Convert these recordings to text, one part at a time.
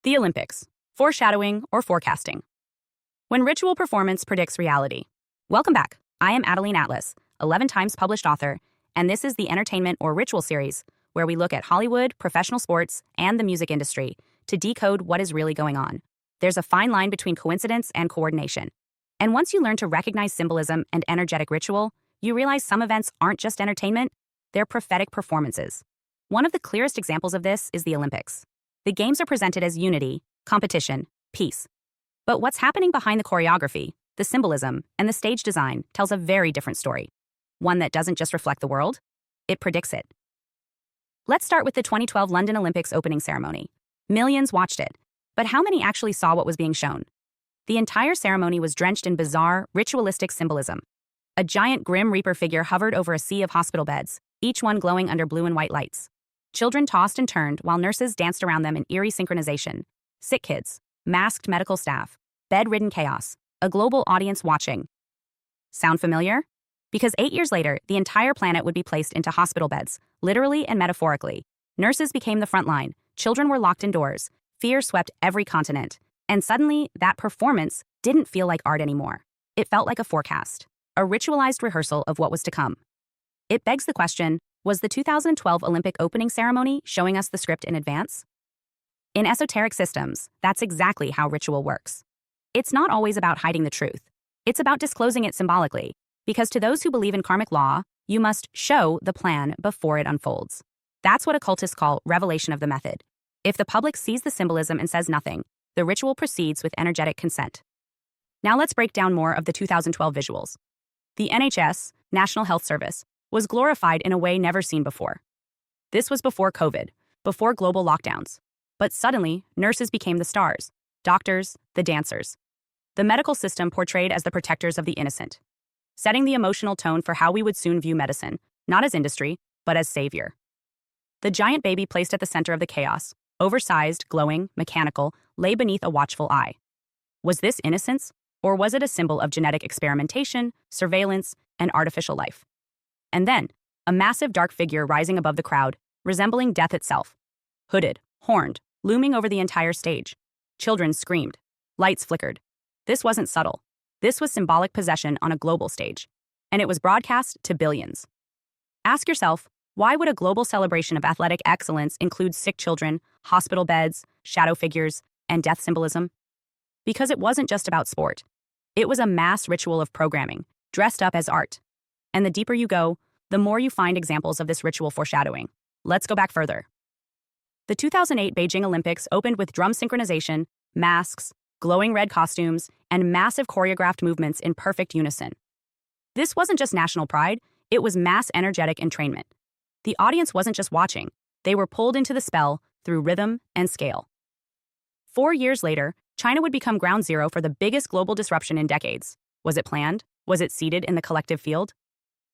The Olympics. Foreshadowing or forecasting. When ritual performance predicts reality. Welcome back. I am Adeline Atlas, 11 times published author, and this is the entertainment or ritual series where we look at Hollywood, professional sports, and the music industry to decode what is really going on. There's a fine line between coincidence and coordination. And once you learn to recognize symbolism and energetic ritual, you realize some events aren't just entertainment, they're prophetic performances. One of the clearest examples of this is the Olympics. The games are presented as unity, competition, peace. But what's happening behind the choreography, the symbolism, and the stage design tells a very different story. One that doesn't just reflect the world, it predicts it. Let's start with the 2012 London Olympics opening ceremony. Millions watched it, but how many actually saw what was being shown? The entire ceremony was drenched in bizarre, ritualistic symbolism. A giant Grim Reaper figure hovered over a sea of hospital beds, each one glowing under blue and white lights. Children tossed and turned while nurses danced around them in eerie synchronization. Sick kids, masked medical staff, bed-ridden chaos, a global audience watching. Sound familiar? Because 8 years later, the entire planet would be placed into hospital beds, literally and metaphorically. Nurses became the front line, children were locked indoors, fear swept every continent, and suddenly, that performance didn't feel like art anymore. It felt like a forecast, a ritualized rehearsal of what was to come. It begs the question, was the 2012 Olympic opening ceremony showing us the script in advance? In esoteric systems, that's exactly how ritual works. It's not always about hiding the truth. It's about disclosing it symbolically, because to those who believe in karmic law, you must show the plan before it unfolds. That's what occultists call revelation of the method. If the public sees the symbolism and says nothing, the ritual proceeds with energetic consent. Now let's break down more of the 2012 visuals. The NHS, National Health Service, was glorified in a way never seen before. This was before COVID, before global lockdowns. But suddenly, nurses became the stars, doctors, the dancers. The medical system portrayed as the protectors of the innocent, setting the emotional tone for how we would soon view medicine, not as industry, but as savior. The giant baby placed at the center of the chaos, oversized, glowing, mechanical, lay beneath a watchful eye. Was this innocence, or was it a symbol of genetic experimentation, surveillance, and artificial life? And then, a massive dark figure rising above the crowd, resembling death itself. Hooded, horned, looming over the entire stage. Children screamed. Lights flickered. This wasn't subtle. This was symbolic possession on a global stage. And it was broadcast to billions. Ask yourself, why would a global celebration of athletic excellence include sick children, hospital beds, shadow figures, and death symbolism? Because it wasn't just about sport. It was a mass ritual of programming, dressed up as art. And the deeper you go, the more you find examples of this ritual foreshadowing. Let's go back further. The 2008 Beijing Olympics opened with drum synchronization, masks, glowing red costumes, and massive choreographed movements in perfect unison. This wasn't just national pride, it was mass energetic entrainment. The audience wasn't just watching, they were pulled into the spell through rhythm and scale. 4 years later, China would become ground zero for the biggest global disruption in decades. Was it planned? Was it seeded in the collective field?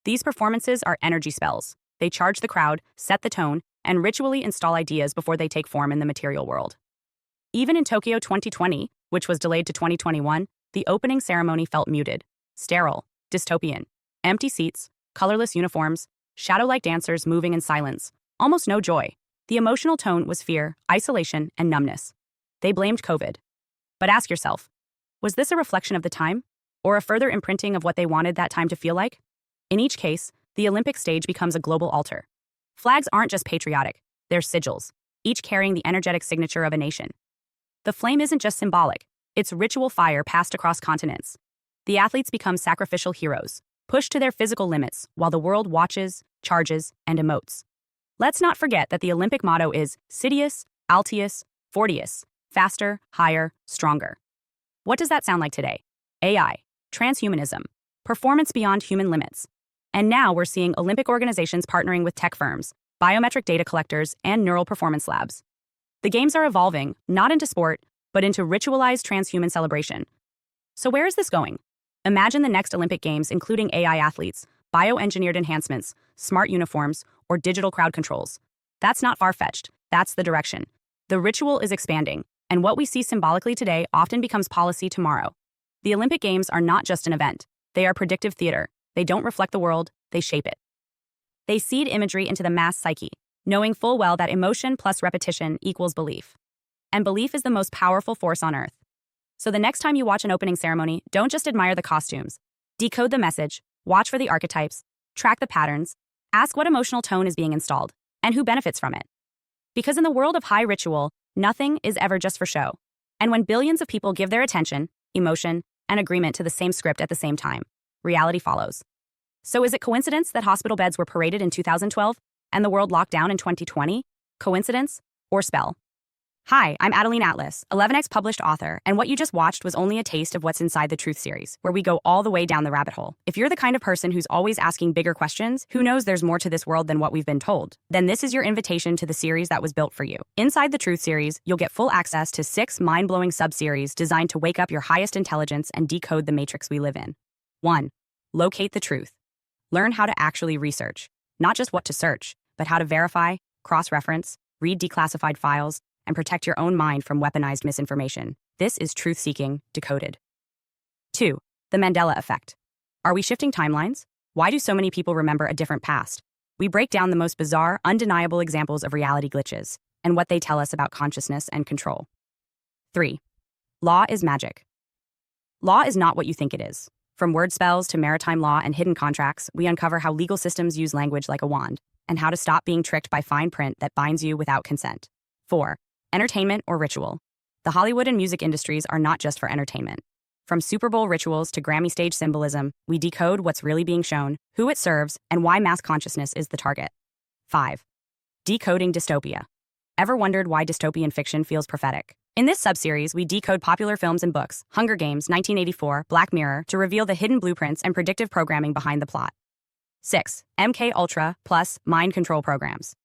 These performances are energy spells. They charge the crowd, set the tone, and ritually install ideas before they take form in the material world. Even in Tokyo 2020, which was delayed to 2021, the opening ceremony felt muted, sterile, dystopian. Empty seats, colorless uniforms, shadow-like dancers moving in silence. Almost no joy. The emotional tone was fear, isolation, and numbness. They blamed COVID. But ask yourself, was this a reflection of the time? Or a further imprinting of what they wanted that time to feel like? In each case, the Olympic stage becomes a global altar. Flags aren't just patriotic, they're sigils, each carrying the energetic signature of a nation. The flame isn't just symbolic, it's ritual fire passed across continents. The athletes become sacrificial heroes, pushed to their physical limits while the world watches, charges, and emotes. Let's not forget that the Olympic motto is Sidious, Altius, Fortius, faster, higher, stronger. What does that sound like today? AI, transhumanism, performance beyond human limits. And now we're seeing Olympic organizations partnering with tech firms, biometric data collectors, and neural performance labs. The games are evolving, not into sport, but into ritualized transhuman celebration. So where is this going? Imagine the next Olympic Games including AI athletes, bioengineered enhancements, smart uniforms, or digital crowd controls. That's not far-fetched, that's the direction. The ritual is expanding, and what we see symbolically today often becomes policy tomorrow. The Olympic Games are not just an event, they are predictive theater. They don't reflect the world, they shape it. They seed imagery into the mass psyche, knowing full well that emotion plus repetition equals belief. and belief is the most powerful force on earth. So the next time you watch an opening ceremony, don't just admire the costumes. Decode the message, watch for the archetypes, track the patterns, ask what emotional tone is being installed, and who benefits from it. Because in the world of high ritual, nothing is ever just for show. And when billions of people give their attention, emotion, and agreement to the same script at the same time, reality follows. So is it coincidence that hospital beds were paraded in 2012 and the world locked down in 2020? Coincidence or spell? Hi, I'm Adeline Atlas, 11x published author, and what you just watched was only a taste of what's inside the Truth series, where we go all the way down the rabbit hole. If you're the kind of person who's always asking bigger questions, who knows there's more to this world than what we've been told, then this is your invitation to the series that was built for you. Inside the Truth series, you'll get full access to 6 mind-blowing sub-series designed to wake up your highest intelligence and decode the matrix we live in. 1. Locate the truth. Learn how to actually research, not just what to search, but how to verify, cross-reference, read declassified files, and protect your own mind from weaponized misinformation. This is truth-seeking decoded. 2. The Mandela effect. Are we shifting timelines? Why do so many people remember a different past? We break down the most bizarre, undeniable examples of reality glitches and what they tell us about consciousness and control. 3. Law is magic. Law is not what you think it is. From word spells to maritime law and hidden contracts, we uncover how legal systems use language like a wand and how to stop being tricked by fine print that binds you without consent. 4. Entertainment or ritual. The Hollywood and music industries are not just for entertainment. From Super Bowl rituals to Grammy stage symbolism, we decode what's really being shown, who it serves, and why mass consciousness is the target. 5. Decoding dystopia. Ever wondered why dystopian fiction feels prophetic? In this subseries, we decode popular films and books, Hunger Games, 1984, Black Mirror, to reveal the hidden blueprints and predictive programming behind the plot. 6. MK Ultra plus mind control programs.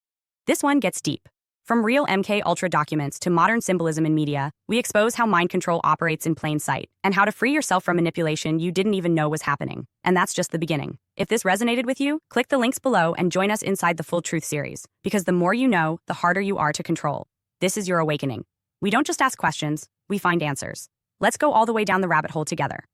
This one gets deep. From real MK Ultra documents to modern symbolism in media, we expose how mind control operates in plain sight and how to free yourself from manipulation you didn't even know was happening. And that's just the beginning. If this resonated with you, click the links below and join us inside the Full Truth series, because the more you know, the harder you are to control. This is your awakening. We don't just ask questions, we find answers. Let's go all the way down the rabbit hole together.